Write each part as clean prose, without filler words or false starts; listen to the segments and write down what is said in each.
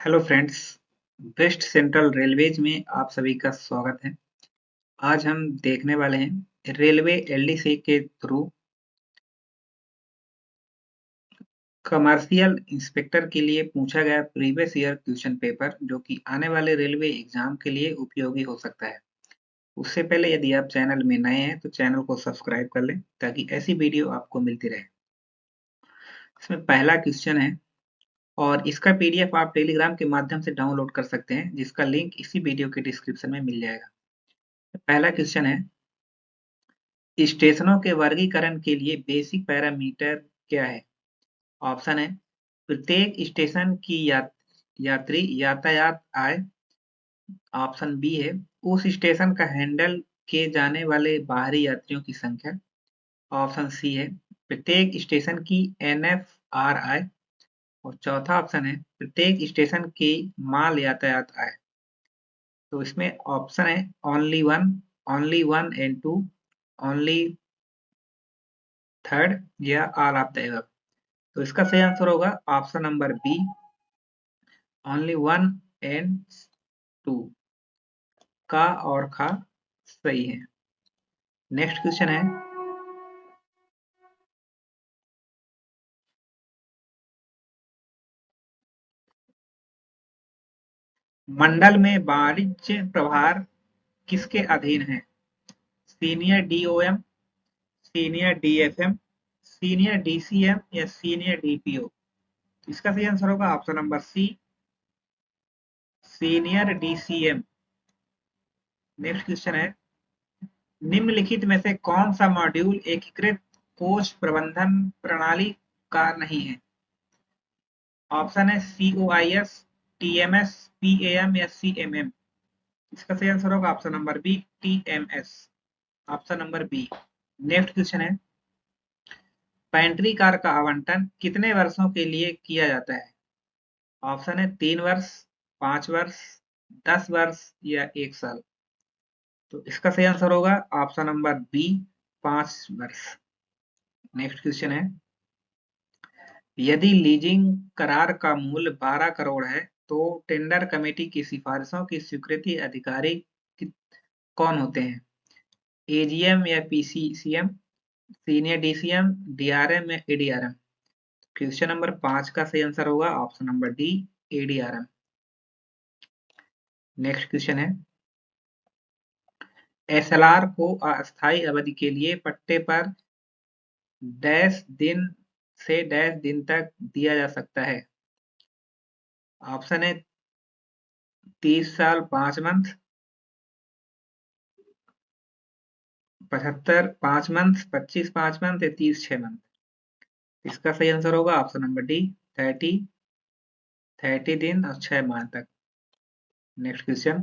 Hello friends, West Central Railways में आप सभी का स्वागत है। आज हम देखने वाले हैं रेलवे एलडीसी के थ्रू कमर्शियल इंस्पेक्टर के लिए पूछा गया प्रीवियस ईयर क्वेश्चन पेपर, जो कि आने वाले रेलवे एग्जाम के लिए उपयोगी हो सकता है। उससे पहले यदि आप चैनल में नए हैं तो चैनल को सब्सक्राइब कर लें ताकि ऐसी वीडियो आपको मिलती रहे। इसमें पहला क्वेश्चन है और इसका पीडीएफ आप टेलीग्राम के माध्यम से डाउनलोड कर सकते हैं, जिसका लिंक इसी वीडियो के डिस्क्रिप्शन में मिल जाएगा। पहला क्वेश्चन है, स्टेशनों के वर्गीकरण के लिए बेसिक पैरामीटर क्या है? ऑप्शन है, प्रत्येक स्टेशन की यात्री यातायात आय। ऑप्शन बी है, उस स्टेशन का हैंडल किए जाने वाले बाहरी यात्रियों की संख्या। ऑप्शन सी है, प्रत्येक स्टेशन की एनएफआर आय। और चौथा ऑप्शन है, प्रत्येक स्टेशन की माल यातायात आय। तो इसमें ऑप्शन है only one and two, only third या ऑल ऑफ द एबव। तो इसका सही आंसर होगा option number B, only one and two. का और खा सही है। नेक्स्ट क्वेश्चन है, मंडल में वाणिज्य प्रभार किसके अधीन है? Senior DOM, senior DFM, senior DCM या सीनियर डीपीओ? इसका सही आंसर होगा option number C, senior DCM. Next question है, निम्नलिखित में से कौन सा मॉड्यूल एकीकृत कोष प्रबंधन प्रणाली का नहीं है? ऑप्शन है COIS, TMS, PAM या CMM। इसका सही आंसर होगा option number B, TMS। Option number B. Next question है, पेंट्री कार का आवंटन कितने वर्षों के लिए किया जाता है? ऑप्शन है 3 वर्ष, 5 वर्ष, 10 वर्ष या 1 साल। तो इसका सही आंसर होगा ऑप्शन नंबर बी, 5 वर्ष। नेक्स्ट क्वेश्चन है, यदि लीजिंग करार का मूल्य 12 करोड़ है तो टेंडर कमेटी की सिफारिशों की स्वीकृति अधिकारी कौन होते हैं? एजीएम या पीसीसीएम, सीनियर डीसीएम, डीआरएम या एडीआरएम? क्वेश्चन नंबर 5 का सही आंसर होगा option number D, ADRM. Next question है, एसएलआर को अस्थायी अवधि के लिए पट्टे पर डैश दिन से डैश दिन तक दिया जा सकता है। ऑप्शन है 30 साल 5 मंथ, 75 5 मंथ, 25 5 मंथ या 30 6 मंथ? इसका सही आंसर होगा ऑप्शन नंबर डी, 30 दिन और 6 माह तक। नेक्स्ट क्वेश्चन,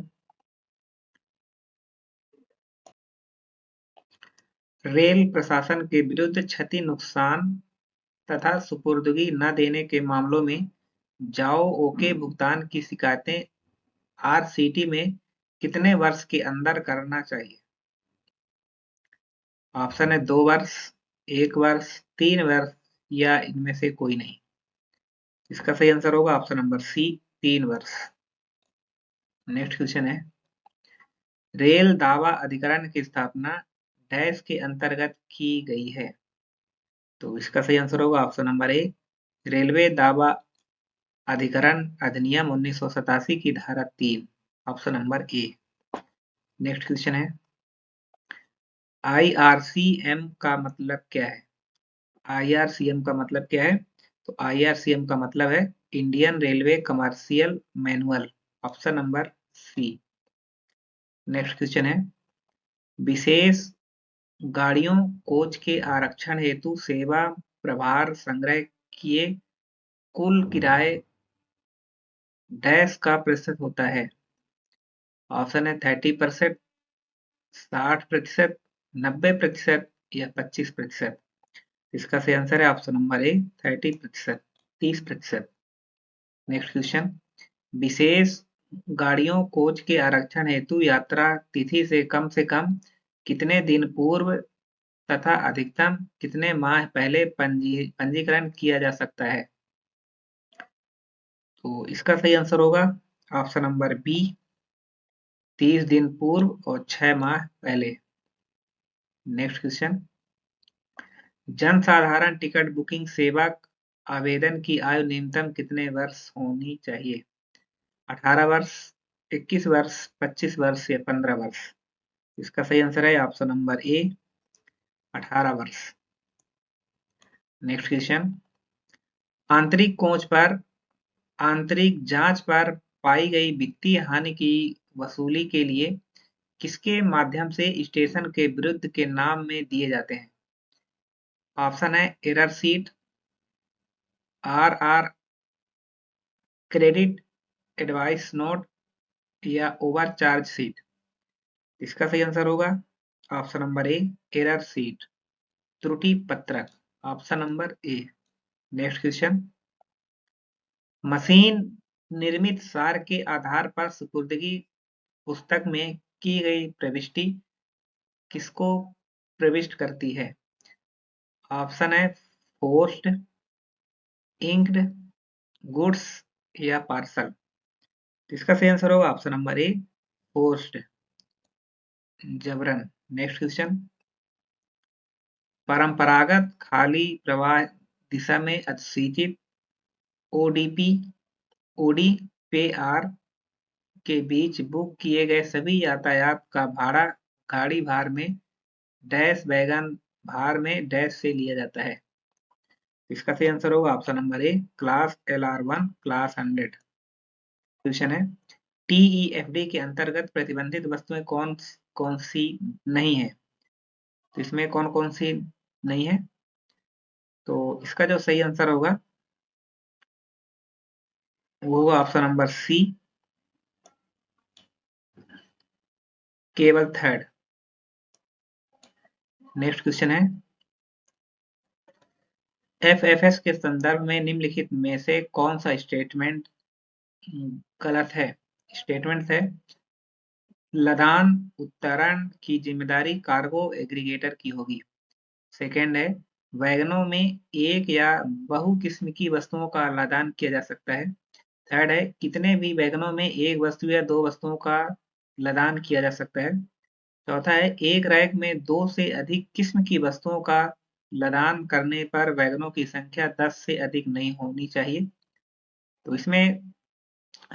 रेल प्रशासन के विरुद्ध क्षति नुकसान तथा सुपुर्दगी न देने के मामलों में जाओ ओके भुगतान की शिकायतें आरसीटी में कितने वर्ष के अंदर करना चाहिए? ऑप्शन है 2 वर्ष, 1 वर्ष, 3 वर्ष या इनमें से कोई नहीं। इसका सही आंसर होगा ऑप्शन नंबर सी, 3 वर्ष। नेक्स्ट क्वेश्चन है, रेल दावा अधिकरण की स्थापना डैश के अंतर्गत की गई है? तो इसका सही आंसर होगा ऑप्शन नंबर ए, रेलवे दावा अधिकरण अधिनियम 1987 की धारा 3, ऑप्शन नंबर ए। नेक्स्ट क्वेश्चन है, IRCM का मतलब क्या है? IRCM का मतलब क्या है? तो IRCM का मतलब है Indian railway commercial manual, option number C. Next question है, विशेष गाड़ियों कोच के आरक्षण हेतु सेवा प्रभार संग्रह किए कुल किराए डैश का प्रतिशत होता है? ऑप्शन है 30%, 60%, 90% या 25%? इसका सही आंसर है option number A, 30%, 30%। Next question, विशेष गाड़ियों कोच के आरक्षण हेतु यात्रा तिथि से कम कितने दिन पूर्व तथा अधिकतम कितने माह पहले पंजीकरण किया जा सकता है? तो इसका सही आंसर होगा ऑप्शन नंबर बी, 30 दिन पूर्व और 6 माह पहले। नेक्स्ट क्वेश्चन, जन साधारण टिकट बुकिंग सेवा आवेदन की आयु न्यूनतम कितने वर्ष होनी चाहिए? 18 वर्ष, 21 वर्ष, 25 वर्ष या 15 वर्ष? इसका सही आंसर है ऑप्शन नंबर ए, 18 वर्ष। नेक्स्ट क्वेश्चन, आंतरिक कोच पर आंतरिक जांच पर पाई गई वित्तीय हानि की वसूली के लिए किसके माध्यम से स्टेशन के विरुद्ध के नाम में दिए जाते हैं? ऑप्शन है error seat, RR, credit advice note या ओवर चार्ज सीट? इसका सही आंसर होगा ऑप्शन नंबर ए, एरर सीट, त्रुटि पत्रक, ऑप्शन नंबर ए। नेक्स्ट क्वेश्चन, मशीन निर्मित सार के आधार पर सुपुर्दगी पुस्तक में की गई प्रविष्टि किसको प्रविष्ट करती है? ऑप्शन है पोस्ट, इंक्ड, गुड्स या पार्सल? इसका सही आंसर होगा ऑप्शन नंबर ए, पोस्ट, जबरन। नेक्स्ट क्वेश्चन, परंपरागत खाली प्रवाह दिशा में अधिसूचित ओडीपी ओडीपीआर के बीच बुक किए गए सभी यातायात का भाड़ा गाड़ी भार में डैश वैगन भार में डैश से लिया जाता है? इसका सही आंसर होगा ऑप्शन नंबर ए, क्लास LR1, क्लास 100। क्वेश्चन है, TEFD के अंतर्गत प्रतिबंधित वस्तुएं कौन कौन सी नहीं है? तो इसमें कौन कौन सी नहीं है? तो इसका जो सही आंसर होगा वो होगा ऑप्शन नंबर सी, केवल थर्ड। नेक्स्ट क्वेश्चन है, FFS के संदर्भ में निम्नलिखित में से कौन सा स्टेटमेंट गलत है? स्टेटमेंट है, लदान उत्तरण की जिम्मेदारी कार्गो एग्रीगेटर की होगी। सेकेंड है, वैगनों में एक या बहु किस्म की वस्तुओं का लदान किया जा सकता है। थर्ड है, कितने भी वैगनों में एक वस्तु या दो वस्तुओं का लदान किया जा सकता है। चौथा है, एक रैक में 2 से अधिक किस्म की वस्तुओं का लदान करने पर वैगनों की संख्या 10 से अधिक नहीं होनी चाहिए। तो इसमें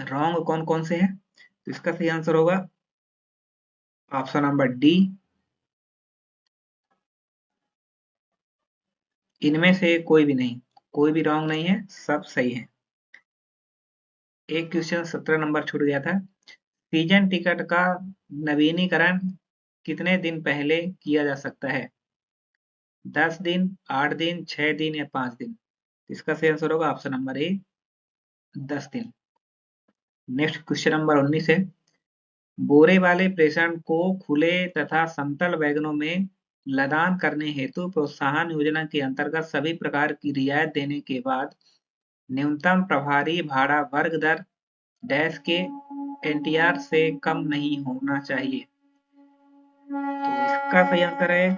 रॉन्ग कौन कौन से हैं? तो इसका सही आंसर होगा ऑप्शन नंबर डी, इनमें से कोई भी नहीं, कोई भी रॉन्ग नहीं है, सब सही है। एक क्वेश्चन 17 नंबर छूट गया था, सीजन टिकट का नवीनीकरण कितने दिन पहले किया जा सकता है? 10 दिन, 8 दिन, 6 दिन या 5 दिन? इसका सही आंसर होगा ऑप्शन नंबर ए, 10 दिन। नेक्स्ट क्वेश्चन नंबर 19 है, बोरे वाले प्रेषण को खुले तथा समतल वैगनों में लदान करने हेतु प्रोत्साहन योजना के अंतर्गत सभी प्रकार की रियायत देने के बाद न्यूनतम प्रभारी भाड़ा वर्ग दर डैश के NTR से कम नहीं होना चाहिए। तो इसका सही आंसर है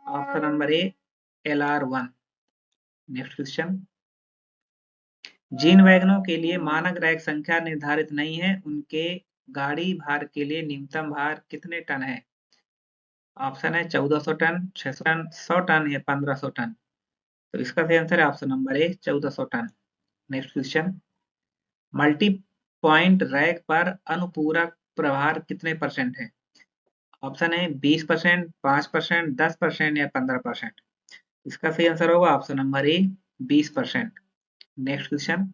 option number A, LR1। Next question, जिन वैगनों के लिए मानक रैक संख्या निर्धारित नहीं है उनके गाड़ी भार के लिए न्यूनतम भार कितने टन है? ऑप्शन है 1400 टन, 600 टन, 100 टन या 1500 टन? तो इसका सही आंसर है option number A, 1400 ton. Next question, multi point rack पर अनुपूरक प्रभार कितने परसेंट है? ऑप्शन है 20%, 5%, 10% या 15%? इसका सही आंसर होगा ऑप्शन नंबर ए, 20%। नेक्स्ट क्वेश्चन,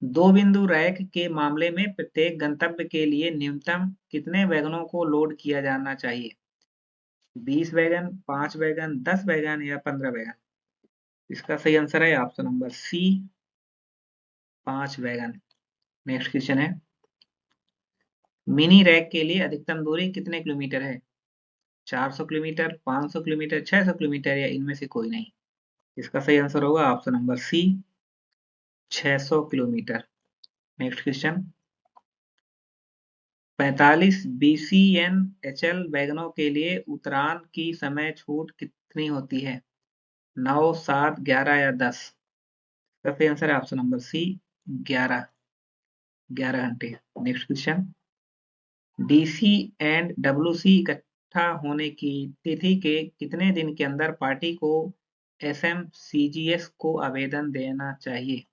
दो बिंदु रैक के मामले में प्रत्येक गंतव्य के लिए न्यूनतम कितने वैगनों को लोड किया जाना चाहिए? 20 वैगन, 5 वैगन, 10 वैगन या 15 वैगन? इसका सही आंसर है option number C, 5 wagon. Next question है, मिनी रैक के लिए अधिकतम दूरी कितने किलोमीटर है? 400 किलोमीटर, 500 किलोमीटर, 600 किलोमीटर या इनमें से कोई नहीं? इसका सही आंसर होगा option number C, 600 kilometre. Next question, 45 BCNHL वैगनों के लिए उतरान की समय छूट कितनी होती है? 9, 7, 11 या 10? इसका सही आंसर है ऑप्शन नंबर सी 11 घंटे। Next question, DC and WC इकट्ठा होने की तिथि के कितने दिन के अंदर पार्टी को एसएमसीजीएस को आवेदन देना चाहिए?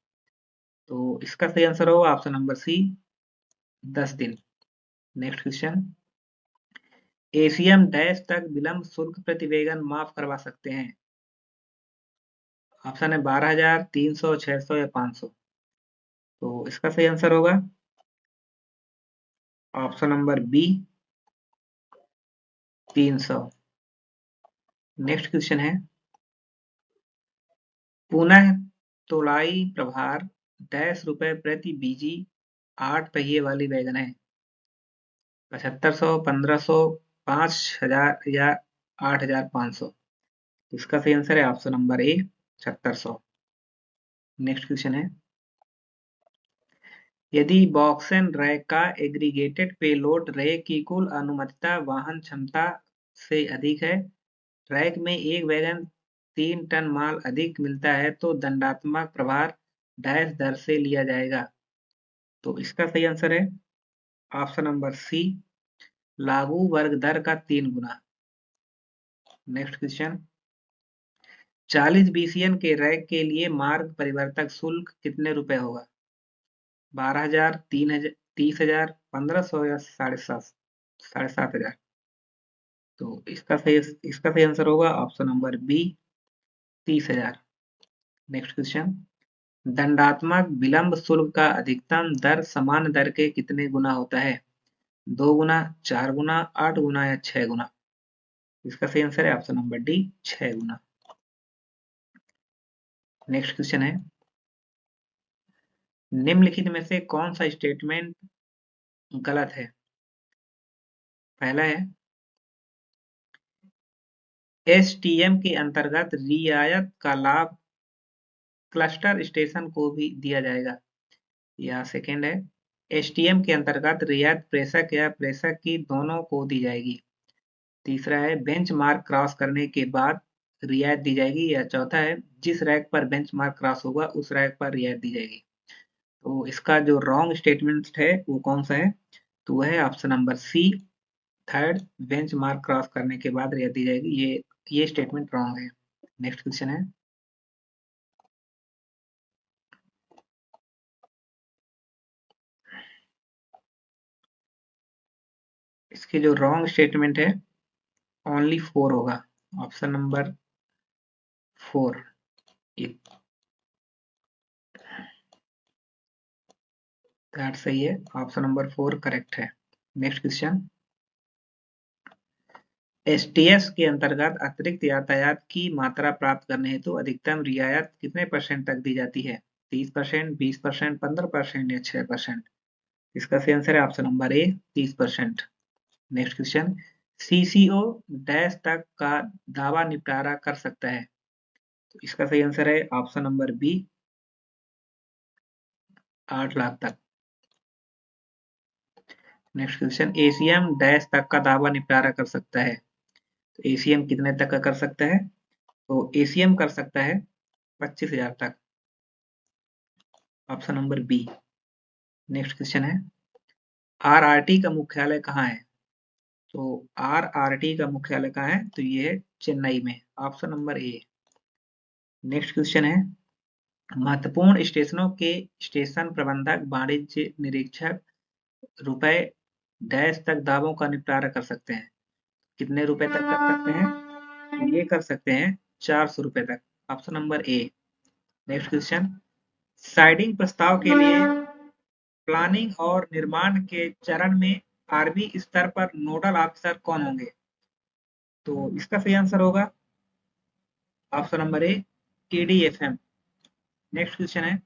तो इसका सही आंसर होगा ऑप्शन नंबर सी 10 दिन। नेक्स्ट क्वेश्चन, एसीएम डैश तक विलंब शुल्क प्रतिवेदन माफ करवा सकते हैं? ऑप्शन है 12,000, 300, 600 या 500। तो इसका सही आंसर होगा option number B 300। Next question है, पुनः तोलाई प्रभार डैश रुपए प्रति बीजी 8 पहिए वाली वैगन है? 7500, 1500, 5000 या 8500। इसका सही आंसर है ऑप्शन नंबर ए 7600। नेक्स्ट क्वेश्चन है, यदि बॉक्सेन रैक का एग्रीगेटेड पेलोड रैक की कुल अनुमतित वाहन क्षमता से अधिक है, रैक में एक वैगन 3 टन माल अधिक मिलता है, तो दंडात्मक प्रभार डैश दर से लिया जाएगा? तो इसका सही आंसर है ऑप्शन नंबर सी लागू वर्ग दर का 3 गुना। नेक्स्ट क्वेश्चन, 40 बीसीएन के रैक के लिए मार्ग परिवर्तक शुल्क कितने रुपए होगा? 12,000, 3,000, 30,000, 1500 या 7,500। तो इसका सही आंसर होगा option number B 30,000। Next question, दंडात्मक विलंब शुल्क का अधिकतम दर सामान्य दर के कितने गुना होता है? 2 गुना, 4 गुना, 8 गुना या 6 गुना? इसका सही आंसर है ऑप्शन नंबर डी 6 गुना। नेक्स्ट क्वेश्चन है, निम्नलिखित में से कौन सा स्टेटमेंट गलत है? पहला है, एसटीएम के अंतर्गत रियायत का लाभ क्लस्टर स्टेशन को भी दिया जाएगा। या सेकेंड है, एसटीएम के अंतर्गत रियायत प्रेषक या प्रेषक की दोनों को दी जाएगी। तीसरा है, बेंचमार्क क्रॉस करने के बाद रियायत दी जाएगी। या चौथा है, जिस रैक पर बेंचमार्क क्रॉस होगा उस रैक पर रियायत दी जाएगी। तो इसका जो रॉन्ग स्टेटमेंट है वो कौन सा है? तो वह है option number C third, benchmark cross करने के बाद रियायत दी जाएगी। ये स्टेटमेंट रॉन्ग है। नेक्स्ट क्वेश्चन है, इसके जो रॉन्ग स्टेटमेंट है ओनली 4 होगा, ऑप्शन नंबर 4 दैट सही है, ऑप्शन नंबर 4 करेक्ट है। नेक्स्ट क्वेश्चन, एसटीएस के अंतर्गत अतिरिक्त यातायात की मात्रा प्राप्त करने हेतु अधिकतम रियायत कितने % तक दी जाती है? 30%, 20%, 15% या 6%? इसका सही आंसर है option number A 30%। Next question, CCO dash तक का दावा निपटारा कर सकता है? तो इसका सही आंसर है ऑप्शन नंबर बी 8 लाख तक। नेक्स्ट क्वेश्चन, एसीएम डैश तक का दावा निपटारा कर सकता है? तो एसीएम कितने तक का कर सकता है? तो एसीएम कर सकता है 25,000 तक, option number B. Next question है, आरआरटी का मुख्यालय कहाँ है? तो आरआरटी का मुख्यालय कहाँ है? तो ये है चेन्नई में, ऑप्शन नंबर ए। नेक्स्ट क्वेश्चन है, महत्वपूर्ण स्टेशनों के स्टेशन प्रबंधक वाणिज्य निरीक्षक रुपए डैश तक दावों का निपटारा कर सकते हैं? कितने रुपए तक कर सकते हैं? तो ये कर सकते हैं 400 रुपए तक, ऑप्शन नंबर ए। नेक्स्ट क्वेश्चन, साइडिंग प्रस्ताव के लिए प्लानिंग और निर्माण के चरण में आरबी स्तर पर नोडल ऑफिसर कौन होंगे? तो इसका सही आंसर होगा option number A TDFM. Next question है,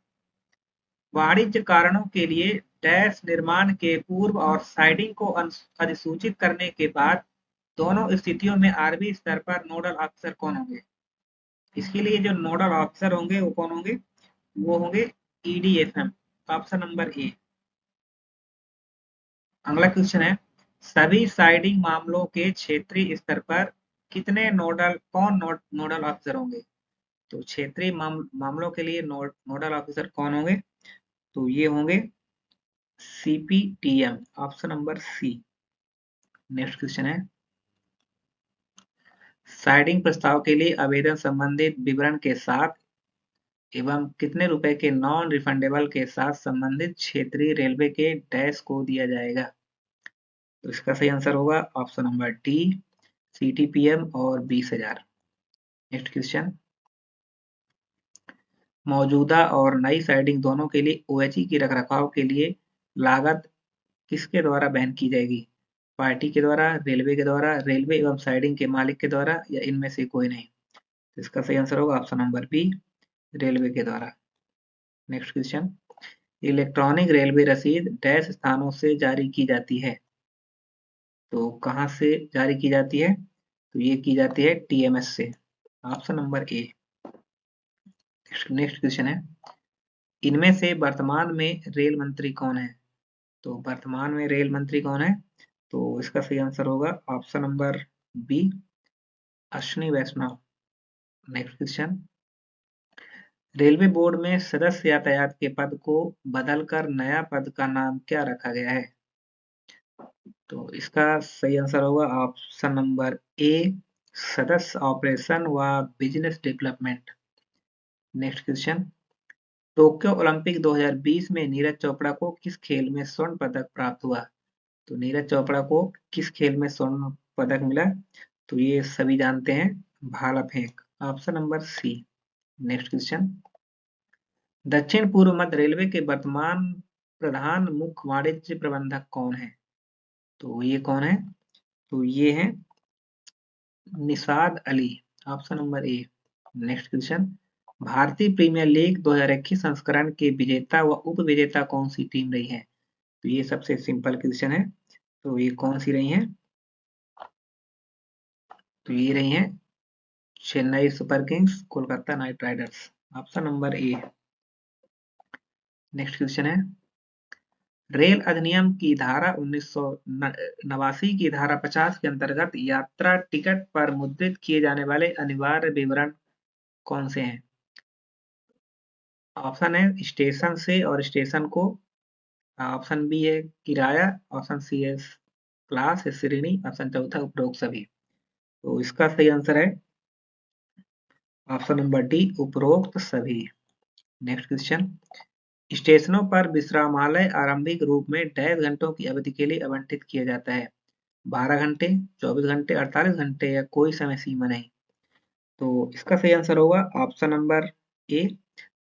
वाणिज्य कारणों के लिए डैश निर्माण के पूर्व और साइडिंग को अधिसूचित करने के बाद दोनों स्थितियों में आरबी स्तर पर नोडल ऑफिसर कौन होंगे? इसके लिए जो नोडल ऑफिसर होंगे वो कौन होंगे? वो होंगे ईडीएफएम, ऑप्शन नंबर ए। अगला क्वेश्चन है, सभी साइडिंग मामलों के क्षेत्रीय स्तर पर कितने नोडल ऑफिसर होंगे? तो क्षेत्रीय मामलों के लिए नोडल ऑफिसर कौन होंगे? तो ये होंगे CPTM, option number C. Next question है, साइडिंग प्रस्ताव के लिए आवेदन संबंधित विवरण के साथ एवं कितने रुपए के नॉन रिफंडेबल के साथ संबंधित क्षेत्रीय रेलवे के डैश को दिया जाएगा? तो इसका सही आंसर होगा ऑप्शन नंबर डी, CTPM और 20,000। नेक्स्ट क्वेश्चन, मौजूदा और नई साइडिंग दोनों के लिए OHE की रखरखाव के लिए लागत किसके द्वारा वहन की जाएगी? पार्टी के द्वारा, रेलवे के द्वारा, रेलवे एवं साइडिंग के मालिक के द्वारा, या इनमें से कोई नहीं? इसका सही आंसर होगा ऑप्शन नंबर बी, रेलवे के द्वारा। नेक्स्ट क्वेश्चन, इलेक्ट्रॉनिक रेलवे रसीद डैश स्थानों से जारी की जाती है? तो कहाँ से जारी की जाती है? तो ये की जाती है TMS से, ऑप्शन नंबर ए। नेक्स्ट क्वेश्चन है, इनमें से वर्तमान में रेल मंत्री कौन है? तो वर्तमान में रेल मंत्री कौन है? तो इसका सही आंसर होगा ऑप्शन नंबर बी, अश्विनी वैष्णव। नेक्स्ट क्वेश्चन, रेलवे बोर्ड में सदस्य यातायात के पद को बदलकर नया पद का नाम क्या रखा गया है? तो इसका सही आंसर होगा ऑप्शन नंबर ए, सदस्य ऑपरेशन व business development. Next question, Tokyo Olympic 2020 में नीरज चोपड़ा को किस खेल में स्वर्ण पदक प्राप्त हुआ? तो नीरज चोपड़ा को किस खेल में स्वर्ण पदक मिला? तो ये सभी जानते हैं, भाला फेंक, option number C. Next question, दक्षिण पूर्व मध्य रेलवे के वर्तमान प्रधान मुख्य वाणिज्य प्रबंधक कौन है? तो ये कौन है? तो ये है निषाद अली, ऑप्शन नंबर ए। नेक्स्ट क्वेश्चन, भारतीय प्रीमियर लीग 2021 संस्करण के विजेता व उप विजेता कौन सी टीम रही है? तो ये सबसे सिंपल क्वेश्चन है, तो ये कौन सी रही है? तो ये रही है Chennai super Kings, Kolkata night Riders, option number ए। नेक्स्ट क्वेश्चन है, रेल अधिनियम की धारा 1989 की धारा 50 के अंतर्गत यात्रा टिकट पर मुद्रित किए जाने वाले अनिवार्य विवरण कौन से हैं? ऑप्शन है स्टेशन से और स्टेशन को, ऑप्शन बी है किराया, ऑप्शन सी है क्लास है श्रेणी, ऑप्शन चौथा उपरोक्त सभी। तो इसका सही आंसर है ऑप्शन नंबर डी, उपरोक्त सभी। नेक्स्ट क्वेश्चन, स्टेशनों पर विश्रामालय आरंभिक रूप में डैश घंटों की अवधि के लिए आवंटित किया जाता है? 12 घंटे, 24 घंटे, 48 घंटे, या कोई समय सीमा नहीं? तो इसका सही आंसर होगा ऑप्शन नंबर ए,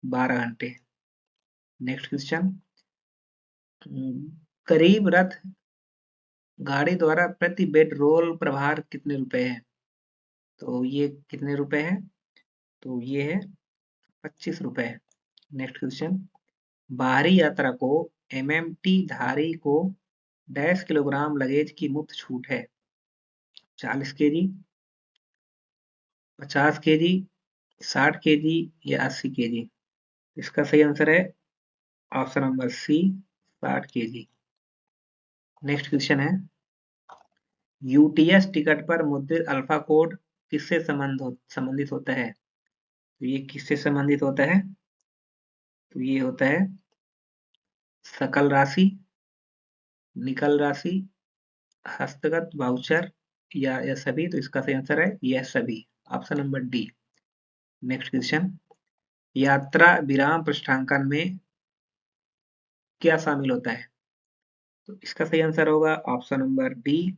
12 घंटे। नेक्स्ट क्वेश्चन, करीब रथ गाड़ी द्वारा प्रति बेड रोल प्रभार कितने रुपए है? तो ये कितने रुपए है? तो ये है 25 रुपए। नेक्स्ट क्वेश्चन, बाहरी यात्रा को MMT धारी को डैश किलोग्राम लगेज की मुफ्त छूट है? 40 kg, 50 kg, 60 kg, या 80 kg? इसका सही आंसर है option number C, 60 kg। Next question है, UTS टिकट पर मुद्रित अल्फा कोड किससे संबंधित होता है? तो ये किससे संबंधित होता है? तो ये होता है सकल राशि, निकल राशि, हस्तगत वाउचर, या यह सभी? तो इसका सही आंसर है यह सभी, option number D. Next question, यात्रा विराम पृष्ठांकन में क्या शामिल होता है? तो इसका सही आंसर होगा ऑप्शन नंबर डी,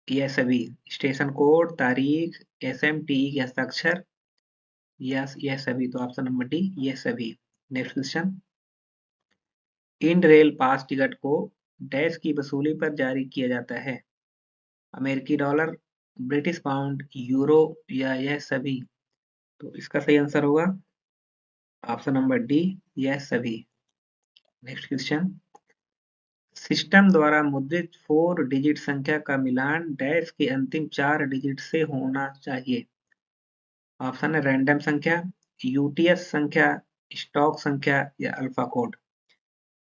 यह सभी, स्टेशन कोड, तारीख, SMTE के हस्ताक्षर, यह सभी। तो ऑप्शन नंबर डी, यह सभी। नेक्स्ट क्वेश्चन, इंड रेल पास टिकट को डैश की वसूली पर जारी किया जाता है? अमेरिकी डॉलर, ब्रिटिश पाउंड, यूरो, या यह सभी? तो इसका सही आंसर होगा ऑप्शन नंबर डी, यह सभी। नेक्स्ट क्वेश्चन, सिस्टम द्वारा मुद्रित 4 डिजिट संख्या का मिलान डैश के अंतिम 4 डिजिट से होना चाहिए? ऑप्शन है रैंडम संख्या, UTS संख्या, स्टॉक संख्या, या अल्फा कोड?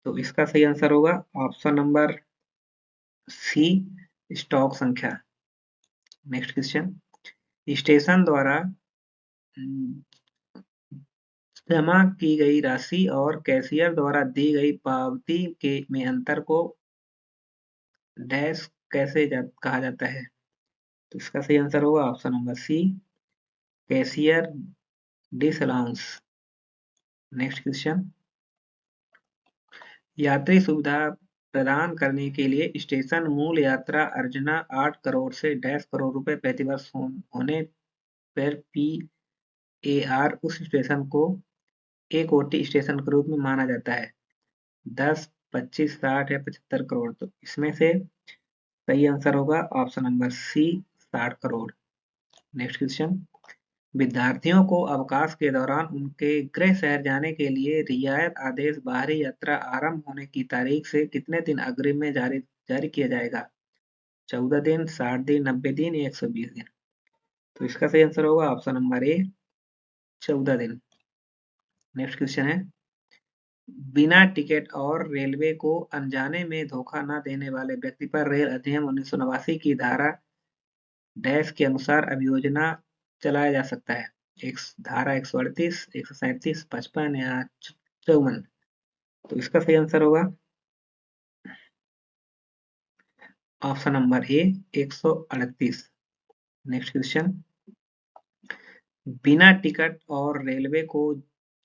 तो इसका सही आंसर होगा ऑप्शन नंबर सी, स्टॉक संख्या। नेक्स्ट क्वेश्चन, स्टेशन द्वारा जमा की गई राशि और कैशियर द्वारा दी गई पावती के में अंतर को डैश कहा जाता है? तो इसका सही आंसर होगा option number C, cashier disallowance. Next question, यात्री सुविधा प्रदान करने के लिए स्टेशन मूल यात्रा अर्जना 8 करोड़ से डैश करोड़ रुपए प्रतिवर्ष होने पर पीएआर उस स्टेशन को एक ओटी स्टेशन के रूप में माना जाता है। 10, 25, 60 या 75 करोड़। तो इसमें से सही आंसर होगा option number C, 60 crore. Next question, विद्यार्थियों को अवकाश के दौरान उनके गृह शहर जाने के लिए रियायत आदेश बाहरी यात्रा आरंभ होने की तारीख से कितने दिन अग्रिम में जारी किया जाएगा? 14 दिन, 60 दिन, 90 दिन या 120 दिन। तो इसका सही आंसर होगा ऑप्शन नंबर ए, 14 दिन। नेक्स्ट क्वेश्चन है, बिना टिकट और रेलवे को अनजाने में धोखा न देने वाले व्यक्ति पर रेल अधिनियम 1989 की धारा डैश के अनुसार अभियोजना चलाया जा सकता है? एक धारा 138, 137, 55 या 54। तो इसका सही आंसर होगा ऑप्शन नंबर ए, 138। नेक्स्ट क्वेश्चन, बिना टिकट और रेलवे को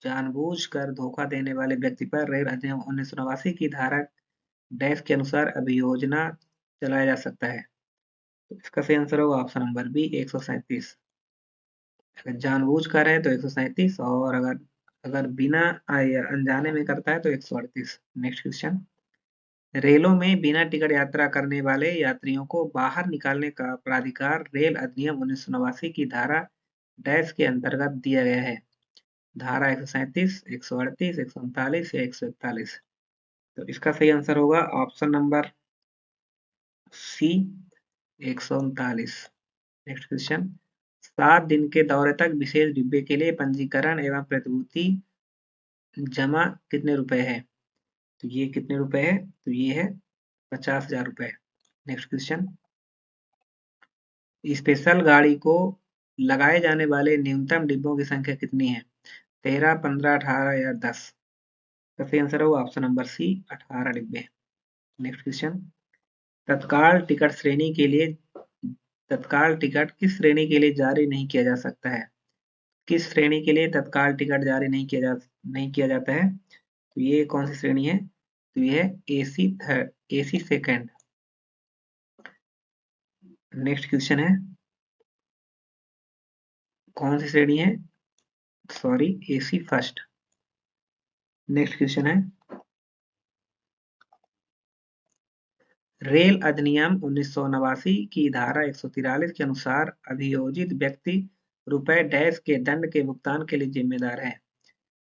जानबूझकर धोखा देने वाले व्यक्ति पर रेल अधिनियम 1989 की धारा डैश के अनुसार अभियोजना चलाया जा सकता है? तो इसका सही आंसर होगा ऑप्शन नंबर बी, 137। अगर जानबूझकर है तो 137, और अगर अगर बिना अनजाने में करता है तो 138। नेक्स्ट क्वेश्चन, रेलों में बिना टिकट यात्रा करने वाले यात्रियों को बाहर निकालने का प्राधिकार रेल अधिनियम 1989 की धारा डैश के अंतर्गत दिया गया है? धारा 137, 138, 139 या 141। तो इसका सही आंसर होगा option number C, 139। Next question, 7 दिन के दौरे तक विशेष डिब्बे के लिए पंजीकरण एवं प्रतिभूति जमा कितने रुपए है? तो ये कितने रुपए है? तो ये है 50,000 रुपए। नेक्स्ट क्वेश्चन, स्पेशल गाड़ी को लगाए जाने वाले न्यूनतम डिब्बों की संख्या कितनी है? 13, 15, 18 या 10। तो सही आंसर होगा ऑप्शन नंबर सी, 18 डिब्बे। नेक्स्ट क्वेश्चन, तत्काल टिकट श्रेणी के लिए तत्काल टिकट किस श्रेणी के लिए जारी नहीं किया जा सकता है? किस श्रेणी के लिए तत्काल टिकट जारी नहीं किया जाता है? तो ये कौन सी श्रेणी है? तो ये है एसी सेकंड। नेक्स्ट क्वेश्चन है, कौन सी श्रेणी है? Sorry, AC first. Next question है, रेल अधिनियम 1989 की धारा 143 के अनुसार अभियोजित व्यक्ति रुपए डैश के दंड के भुगतान के लिए जिम्मेदार है?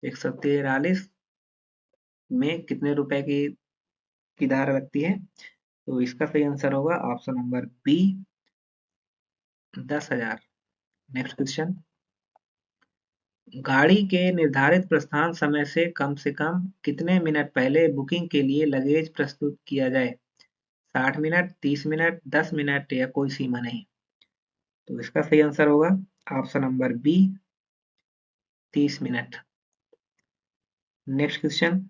143 में कितने रुपए की धारा लगती है? तो इसका सही आंसर होगा option number B, 10,000। Next question, गाड़ी के निर्धारित प्रस्थान समय से कम कितने मिनट पहले बुकिंग के लिए लगेज प्रस्तुत किया जाए? 60 मिनट, 30 मिनट, 10 मिनट या कोई सीमा नहीं। तो इसका सही आंसर होगा option number B, 30 minute. Next question,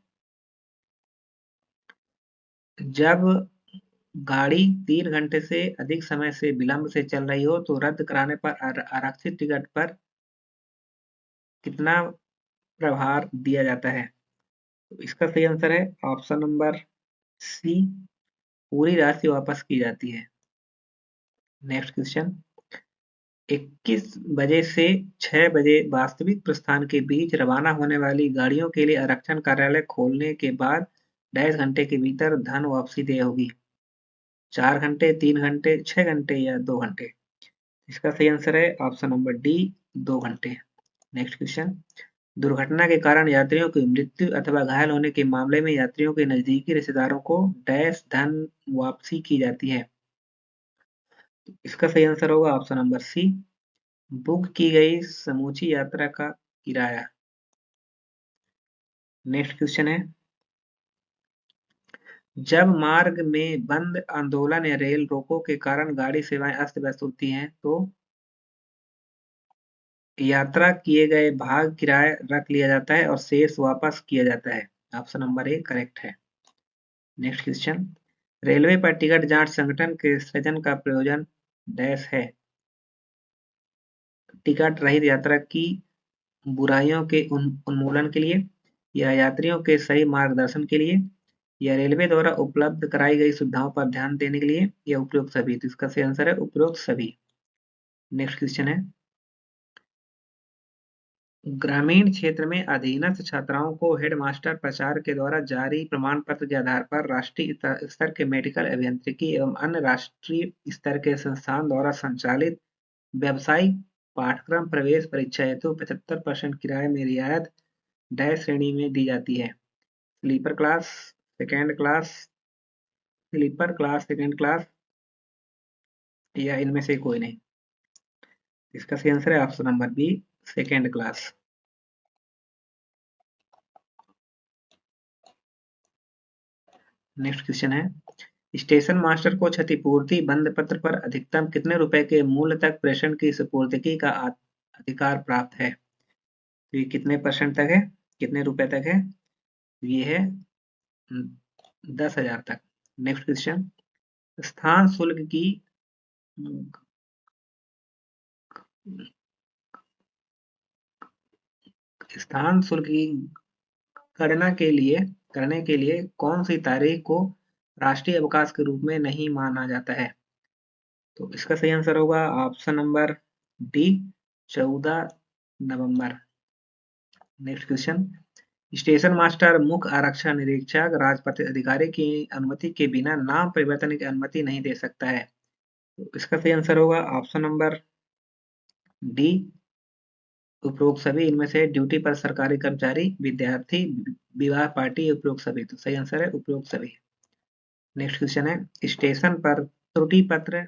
जब गाड़ी 3 घंटे से अधिक समय से विलंब से चल रही हो तो रद्द कराने पर आरक्षित टिकट पर कितना प्रभार दिया जाता है? तो इसका सही आंसर है ऑप्शन नंबर सी, पूरी राशि वापस की जाती है। नेक्स्ट क्वेश्चन, 21 बजे से 6 बजे वास्तविक प्रस्थान के बीच रवाना होने वाली गाड़ियों के लिए आरक्षण कार्यालय खोलने के बाद डैश घंटे के भीतर धन वापसी देय होगी? 4 घंटे, 3 घंटे, 6 घंटे या 2 घंटे। इसका सही आंसर है ऑप्शन नंबर डी, 2 घंटे। नेक्स्ट क्वेश्चन, दुर्घटना के कारण यात्रियों की मृत्यु अथवा घायल होने के मामले में यात्रियों के नजदीकी रिश्तेदारों को डैश धन वापसी की जाती है? इसका सही आंसर होगा ऑप्शन नंबर सी, बुक की गई समूची यात्रा का किराया। नेक्स्ट क्वेश्चन है, जब मार्ग में बंद आंदोलन या रेल रोको के कारण गाड़ी सेवाएं अस्त व्यस्त होती हैं तो यात्रा किए गए भाग किराए रख लिया जाता है और शेष वापस किया जाता है। ऑप्शन नंबर ए करेक्ट है। नेक्स्ट क्वेश्चन, रेलवे पर टिकट जांच संगठन के सृजन का प्रयोजन डैश है। टिकट रहित यात्रा की बुराइयों के उन्मूलन के लिए, या यात्रियों के सही मार्गदर्शन के लिए, या रेलवे द्वारा उपलब्ध कराई गई सुविधाओं पर ध्यान देने के लिए, या उपरोक्त सभी। तो इसका सही आंसर है उपरोक्त सभी। नेक्स्ट क्वेश्चन है, ग्रामीण क्षेत्र में अधीनस्थ छात्राओं को हेडमास्टर प्राचार्य के द्वारा जारी प्रमाण पत्र के आधार पर राष्ट्रीय स्तर के मेडिकल अभियांत्रिकी एवं अन्य राष्ट्रीय स्तर के संस्थान द्वारा संचालित व्यावसायिक पाठ्यक्रम प्रवेश परीक्षा हेतु 75% किराए में रियायत डैश श्रेणी में दी जाती है। Sleeper class, second class, sleeper class, second class, या इनमें से कोई नहीं। इसका सही आंसर है option number B second class. Next question है, स्टेशन मास्टर को क्षतिपूर्ति बंद पत्र पर अधिकतम कितने रुपए के मूल्य तक प्रेषण की सुपूर्दगी का अधिकार प्राप्त है। तो ये कितने परसेंट तक है, कितने रुपए तक है, ये है 10,000 तक। नेक्स्ट क्वेश्चन, स्थान शुल्क की स्थान शुल्क की गणना करने के लिए कौन सी तारीख को राष्ट्रीय अवकाश के रूप में नहीं माना जाता है। तो इसका सही आंसर होगा ऑप्शन नंबर डी 14 नवंबर। नेक्स्ट क्वेश्चन, स्टेशन मास्टर, मुख्य आरक्षण निरीक्षक, राजपत्रित अधिकारी की अनुमति के बिना नाम परिवर्तन की अनुमति नहीं दे सकता है। तो इसका सही आंसर होगा ऑप्शन नंबर डी उपरोक्त सभी। इनमें से ड्यूटी पर सरकारी कर्मचारी, विद्यार्थी, विवाह पार्टी, उपरोक्त सभी। तो सही आंसर है उपरोक्त सभी। नेक्स्ट क्वेश्चन है, स्टेशन पर त्रुटि पत्र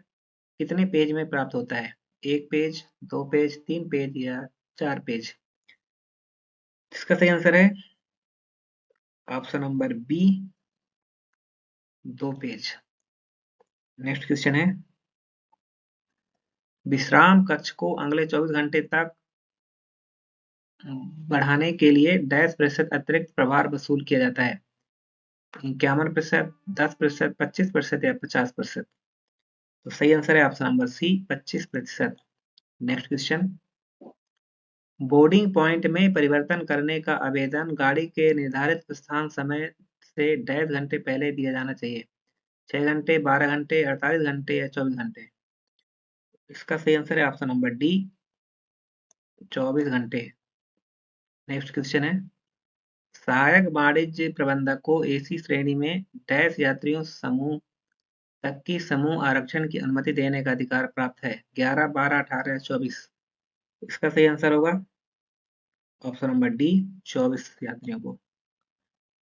कितने पेज में प्राप्त होता है। 1 पेज, 2 पेज, 3 पेज, या 4 पेज। इसका सही आंसर है option number B 2 page. Next question है, विश्राम कक्ष को अगले 24 घंटे तक बढ़ाने के लिए डैश प्रतिशत अतिरिक्त प्रभार वसूल किया जाता है। 51%, 10%, 25% या 50%। तो सही आंसर है option number C 25%। Next question, boarding point में परिवर्तन करने का आवेदन गाड़ी के निर्धारित प्रस्थान समय से डैश घंटे पहले दिया जाना चाहिए। 6 घंटे, 12 घंटे, 48 घंटे, या 24 घंटे। इसका सही आंसर है ऑप्शन नंबर डी 24 घंटे। नेक्स्ट क्वेश्चन है, सहायक वाणिज्य प्रबंधक को एसी श्रेणी में डैश यात्रियों समूह तक की समूह आरक्षण की अनुमति देने का अधिकार प्राप्त है। 11, 12, 18, 24। इसका सही आंसर होगा ऑप्शन नंबर डी 24 यात्रियों को।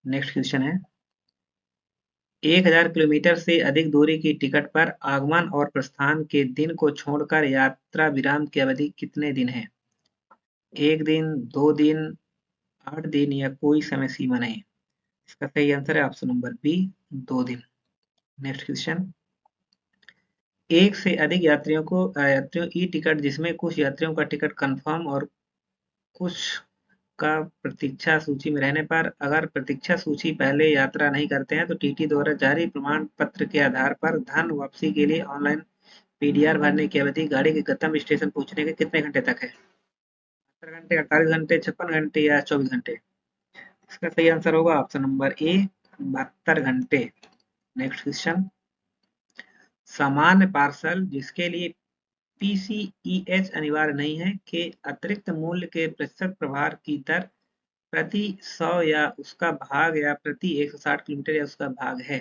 नेक्स्ट क्वेश्चन है, 1000 किलोमीटर से अधिक दूरी की टिकट पर आगमन और प्रस्थान के दिन को छोड़कर यात्रा विराम की अवधि कितने दिन है। 1 दिन, 2 दिन, 8 दिन, या कोई समय सीमा नहीं। इसका सही आंसर है ऑप्शन नंबर बी 2 दिन। नेक्स्ट क्वेश्चन, एक से अधिक यात्रियों ई टिकट जिसमें कुछ यात्रियों का टिकट कंफर्म और कुछ का प्रतीक्षा सूची में रहने पर अगर प्रतीक्षा सूची पहले यात्रा नहीं करते हैं तो टीटी द्वारा जारी प्रमाण पत्र के आधार पर धन वापसी के लिए ऑनलाइन पीडीआर भरने की अवधि गाड़ी के गंतव्य स्टेशन पहुंचने के कितने घंटे तक है। 70 घंटे, 48 घंटे, 56 घंटे, या 24 घंटे। इसका सही आंसर होगा ऑप्शन नंबर ए 72 घंटे। नेक्स्ट क्वेश्चन, सामान्य पार्सल जिसके लिए पीसीईएच अनिवार्य नहीं है के अतिरिक्त मूल्य के प्रतिशत प्रभार की दर प्रति 100 या उसका भाग, या प्रति 160 किलोमीटर या उसका भाग है।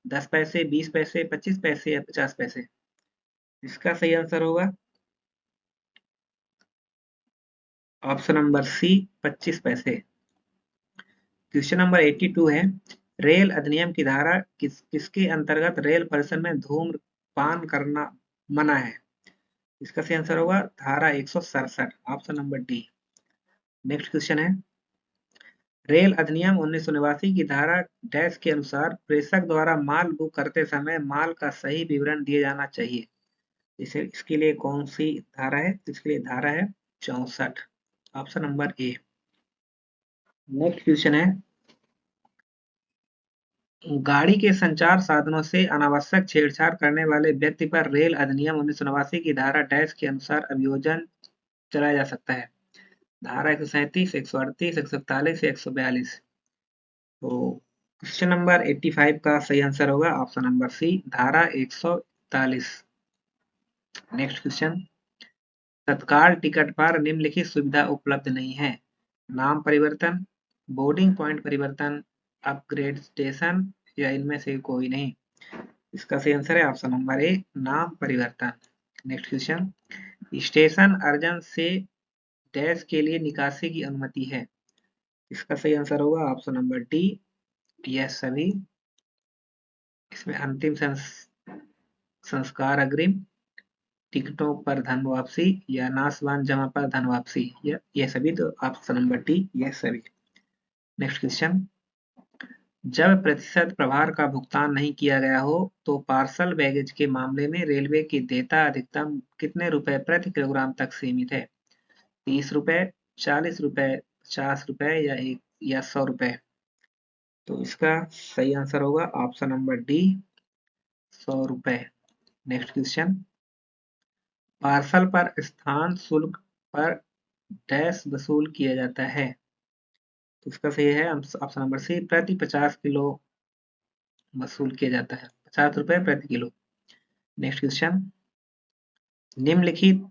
10 पैसे, 20 पैसे, 25 पैसे, या 50 पैसे। इसका सही आंसर होगा ऑप्शन नंबर सी 25 पैसे। क्वेश्चन नंबर 82 है, रेल अधिनियम की धारा किसके अंतर्गत रेल परिसर में धूम्रपान करना मना है। इसका सही आंसर होगा धारा 167, option number D. Next question है, रेल अधिनियम 1989 की धारा डैश के अनुसार प्रेषक द्वारा माल बुक करते समय माल का सही विवरण दिया जाना चाहिए। इसके लिए कौन सी धारा है। इसके लिए धारा है 64। ऑप्शन नंबर ए। नेक्स्ट क्वेश्चन है, गाड़ी के संचार साधनों से अनावश्यक छेड़छाड़ करने वाले व्यक्ति पर रेल अधिनियम 1989 की धारा डैश के अनुसार अभियोजन चलाया जा सकता है। धारा 137, 138, 141 या 142। तो क्वेश्चन नंबर 85 का सही आंसर होगा ऑप्शन नंबर सी, धारा 141। नेक्स्ट क्वेश्चन, तत्काल टिकट पर निम्नलिखित सुविधा उपलब्ध नहीं है। नाम परिवर्तन, बोर्डिंग पॉइंट परिवर्तन, अपग्रेडेशन या इनमें से कोई नहीं। इसका सही आंसर है ऑप्शन नंबर ए, नाम परिवर्तन। नेक्स्ट क्वेश्चन, स्टेशन अर्जन से डैश के लिए निकासी की अनुमति है। इसका सही आंसर होगा ऑप्शन नंबर डी, यह सभी। इसमें अंतिम संस्कार अग्रिम, टिकटों पर धन वापसी या नासवान जमा पर धन वापसी, यह सभी। तो ऑप्शन नंबर डी, यह सभी। नेक्स्ट क्वेश्चन, जब प्रतिशत प्रभार का भुगतान नहीं किया गया हो तो पार्सल बैगेज के मामले में रेलवे की देयता अधिकतम कितने रुपए प्रति किलोग्राम तक सीमित है। 30 रुपए, 40 रुपए, 50 रुपए या 100 रुपए। तो इसका सही आंसर होगा ऑप्शन नंबर डी, 100 रुपए। नेक्स्ट क्वेश्चन, पार्सल पर स्थान शुल्क पर डैश वसूल किया जाता है। तो इसका सही है ऑप्शन नंबर सी, प्रति 50 किलो वसूल किया जाता है, 50 रुपए प्रति किलो। नेक्स्ट क्वेश्चन, निम्नलिखित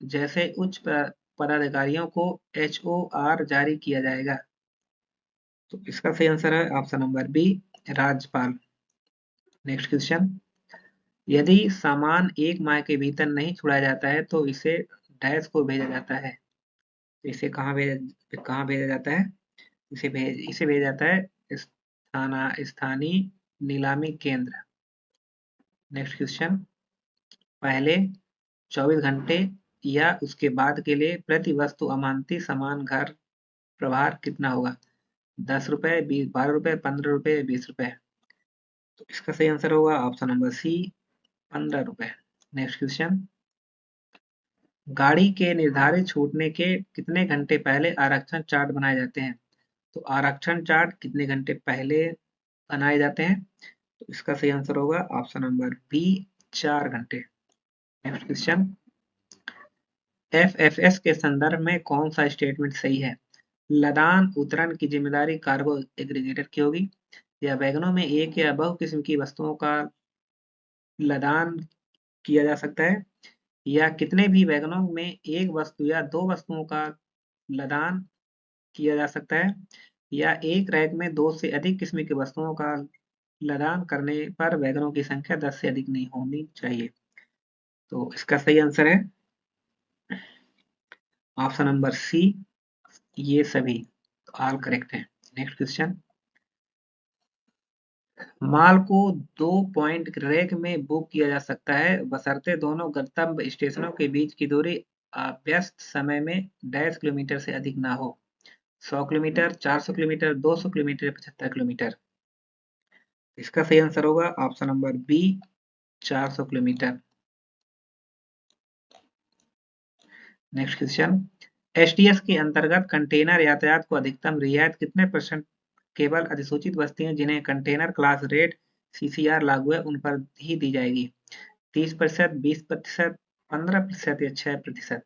जैसे उच्च पदाधिकारियों को HOR जारी किया जाएगा। तो इसका सही आंसर है ऑप्शन नंबर बी, राज्यपाल। नेक्स्ट क्वेश्चन, यदि सामान 1 माह के भीतर नहीं छुड़ाया जाता है तो इसे डैश को भेजा जाता है। तो इसे कहाँ भेजा जाता है? इसे भेजा जाता है स्थानीय नीलामी केंद्र। नेक्स्ट क्वेश्चन, पहले 24 घंटे या उसके बाद के लिए प्रति वस्तु अमानती समान घर प्रभार कितना होगा। 10 रुपए, 12 रुपए, 15 रुपए, 20 रुपए। तो इसका सही आंसर होगा ऑप्शन नंबर सी, 15 रुपए। नेक्स्ट क्वेश्चन, गाड़ी के निर्धारित छूटने के कितने घंटे पहले आरक्षण चार्ट बनाए जाते हैं। तो आरक्षण चार्ट कितने घंटे पहले बनाए जाते हैं। तो इसका सही आंसर होगा ऑप्शन नंबर बी, 4 घंटे। नेक्स्ट क्वेश्चन, FFS के संदर्भ में कौन सा स्टेटमेंट सही है। लदान उतरण की जिम्मेदारी कार्गो एग्रीगेटर की होगी, या वैगनों में एक या बहु किस्म की वस्तुओं का लदान किया जा सकता है, या कितने भी वैगनों में एक वस्तु या 2 वस्तुओं का लदान किया जा सकता है, या एक रैक में 2 से अधिक किस्म की वस्तुओं का लदान करने पर वैगनों की संख्या 10 से अधिक नहीं होनी चाहिए। तो इसका सही आंसर है ऑप्शन नंबर सी, ये सभी। तो ऑल करेक्ट है। नेक्स्ट क्वेश्चन, माल को 2 पॉइंट रैक में बुक किया जा सकता है बशर्ते दोनों गंतव्य स्टेशनों के बीच की दूरी व्यस्त समय में डैश किलोमीटर से अधिक ना हो। 100 किलोमीटर, 400 किलोमीटर, 200 किलोमीटर, 75 किलोमीटर। इसका सही आंसर होगा option number B, 400 kilometre. Next question, STS के अंतर्गत कंटेनर यातायात को अधिकतम रियायत कितने % केवल अधिसूचित वस्तुएं जिन्हें कंटेनर क्लास रेट CCR लागू है उन पर ही दी जाएगी। 30%, 20%, 15% या 6%।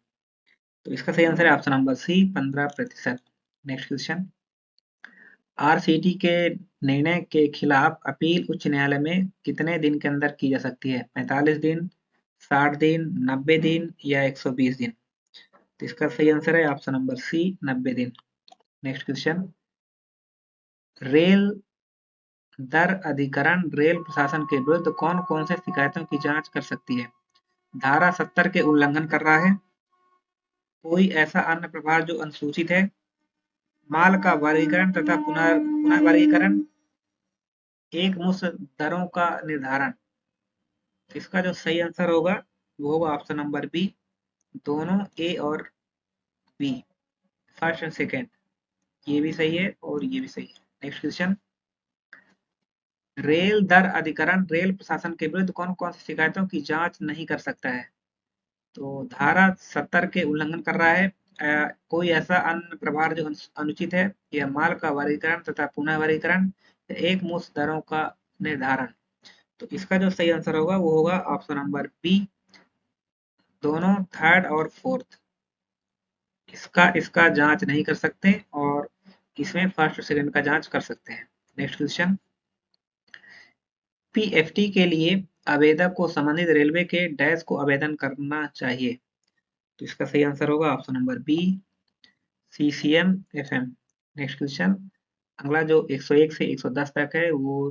तो इसका सही आंसर है option number C, 15%। Next question, RCT के निर्णय के खिलाफ अपील उच्च न्यायालय में कितने दिन के अंदर की जा सकती है। 45 दिन, 60 दिन, 90 दिन या 120 दिन। तो इसका सही आंसर है ऑप्शन नंबर सी, 90 दिन। नेक्स्ट क्वेश्चन, रेल दर अधिकरण रेल प्रशासन के विरुद्ध कौन कौन से शिकायतों की जांच कर सकती है। धारा 70 के उल्लंघन कर रहा है, कोई ऐसा अन्य प्रभार जो अनुसूचित है, माल का वर्गीकरण तथा पुनः वर्गीकरण, एक मुश्त दरों का निर्धारण। इसका जो सही आंसर होगा वो होगा ऑप्शन नंबर बी, दोनों ए और बी, फर्स्ट एंड सेकेंड। ये भी सही है और ये भी सही है। नेक्स्ट क्वेश्चन, रेल दर अधिकरण रेल प्रशासन के विरुद्ध कौन कौन सी शिकायतों की जांच नहीं कर सकता है। तो धारा 70 के उल्लंघन कर रहा है कोई ऐसा अन्य प्रभार जो अनुचित है, या माल का वर्गीकरण तथा पुनः वर्गीकरण, एक मुश्त दरों का निर्धारण। तो इसका जो सही आंसर होगा वो होगा ऑप्शन नंबर बी, दोनों थर्ड और फोर्थ। इसका जांच नहीं कर सकते और इसमें फर्स्ट और सेकंड का जांच कर सकते हैं। नेक्स्ट क्वेश्चन, पीएफटी के लिए आवेदक को संबंधित रेलवे के डैश को आवेदन करना चाहिए। तो इसका सही आंसर होगा option number B, CCM FM. Next question, अगला जो 101 से 110 तक है वो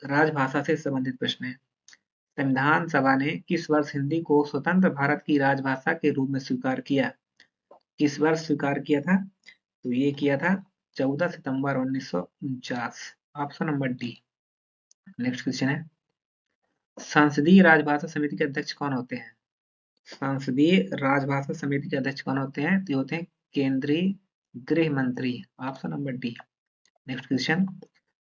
राजभाषा से संबंधित प्रश्न है। संविधान सभा ने किस वर्ष हिंदी को स्वतंत्र भारत की राजभाषा के रूप में स्वीकार किया? किस वर्ष स्वीकार किया था? तो ये किया था 14 सितंबर 1949, option number D. Next question है, संसदीय राजभाषा समिति के अध्यक्ष कौन होते हैं? संसदीय राजभाषा समिति के अध्यक्ष कौन होते हैं? तो ये होते हैं केंद्रीय गृह मंत्री, option number D. Next question,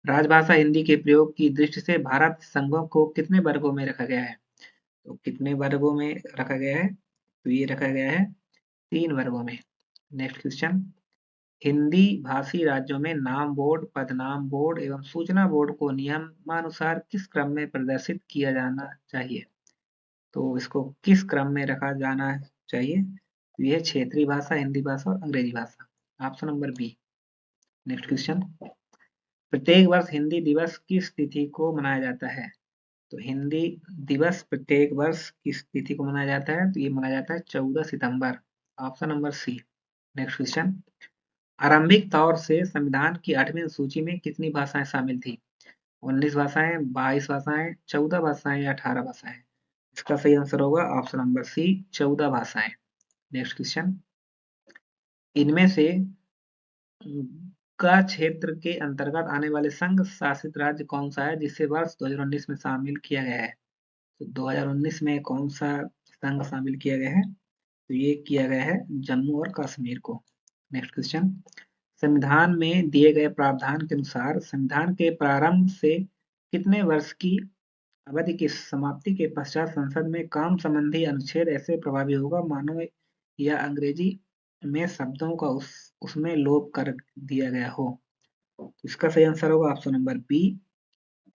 राजभाषा हिंदी के प्रयोग की दृष्टि से भारत संघों को कितने वर्गों में रखा गया है? तो कितने वर्गों में रखा गया है? तो ये रखा गया है 3 वर्गों में। नेक्स्ट क्वेश्चन, हिंदी भाषी राज्यों में नाम बोर्ड, पदनाम बोर्ड एवं सूचना बोर्ड को नियमानुसार किस क्रम में प्रदर्शित किया जाना चाहिए? तो इसको किस क्रम में रखा जाना चाहिए? तो यह क्षेत्रीय भाषा, हिंदी भाषा और अंग्रेजी भाषा, option number B. Next question, प्रत्येक वर्ष हिंदी दिवस किस तिथि को मनाया जाता है? तो हिंदी दिवस प्रत्येक वर्ष किस तिथि को मनाया जाता है? तो ये मनाया जाता है 14 सितंबर, option number C. Next question, आरंभिक तौर से संविधान की 8वीं सूची में कितनी भाषाएं शामिल थी? 19 भाषाएं, 22 भाषाएं, 14 भाषाएं या 18 भाषाएं? इसका सही आंसर होगा ऑप्शन नंबर सी, 14 भाषाएं। नेक्स्ट क्वेश्चन, इनमें से का क्षेत्र के अंतर्गत आने वाले संघ शासित राज्य कौन सा है जिसे वर्ष 2019 में शामिल किया गया है? तो 2019 में कौन सा संघ शामिल किया गया है? तो ये किया गया है जम्मू और कश्मीर को। नेक्स्ट क्वेश्चन, संविधान में दिए गए प्रावधान के अनुसार संविधान के प्रारंभ से कितने वर्ष की अवधि की समाप्ति के पश्चात संसद में काम संबंधी अनुच्छेद ऐसे प्रभावी होगा मानो या अंग्रेजी में शब्दों का उसमें लोप कर दिया गया हो? इसका सही आंसर होगा ऑप्शन नंबर बी,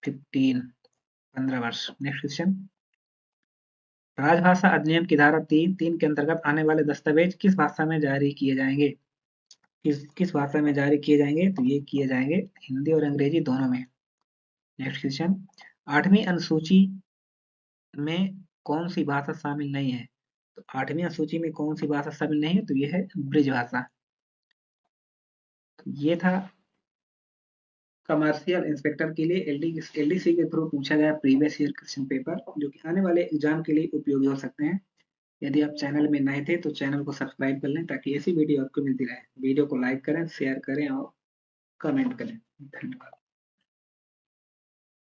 15 वर्ष। नेक्स्ट क्वेश्चन, राजभाषा अधिनियम की धारा 3 के अंतर्गत आने वाले दस्तावेज किस भाषा में जारी किए जाएंगे? किस भाषा में जारी किए जाएंगे? तो ये किए जाएंगे हिंदी और अंग्रेजी दोनों में। नेक्स्ट क्वेश्चन, 8वीं अनुसूची में कौन सी भाषा शामिल नहीं है? तो 8वीं अनुसूची में कौन सी भाषा शामिल नहीं है? तो ये है ब्रिज भाषा। ये था कमर्शियल इंस्पेक्टर के लिए एलडीसी के थ्रू पूछा गया प्रीवियस ईयर क्वेश्चन पेपर, जो कि आने वाले एग्जाम के लिए उपयोगी हो सकते हैं। यदि आप चैनल में नए थे तो चैनल को सब्सक्राइब कर लें ताकि ऐसी वीडियो आपको मिलती रहे। वीडियो को लाइक करें, शेयर करें और कमेंट करें। धन्यवाद।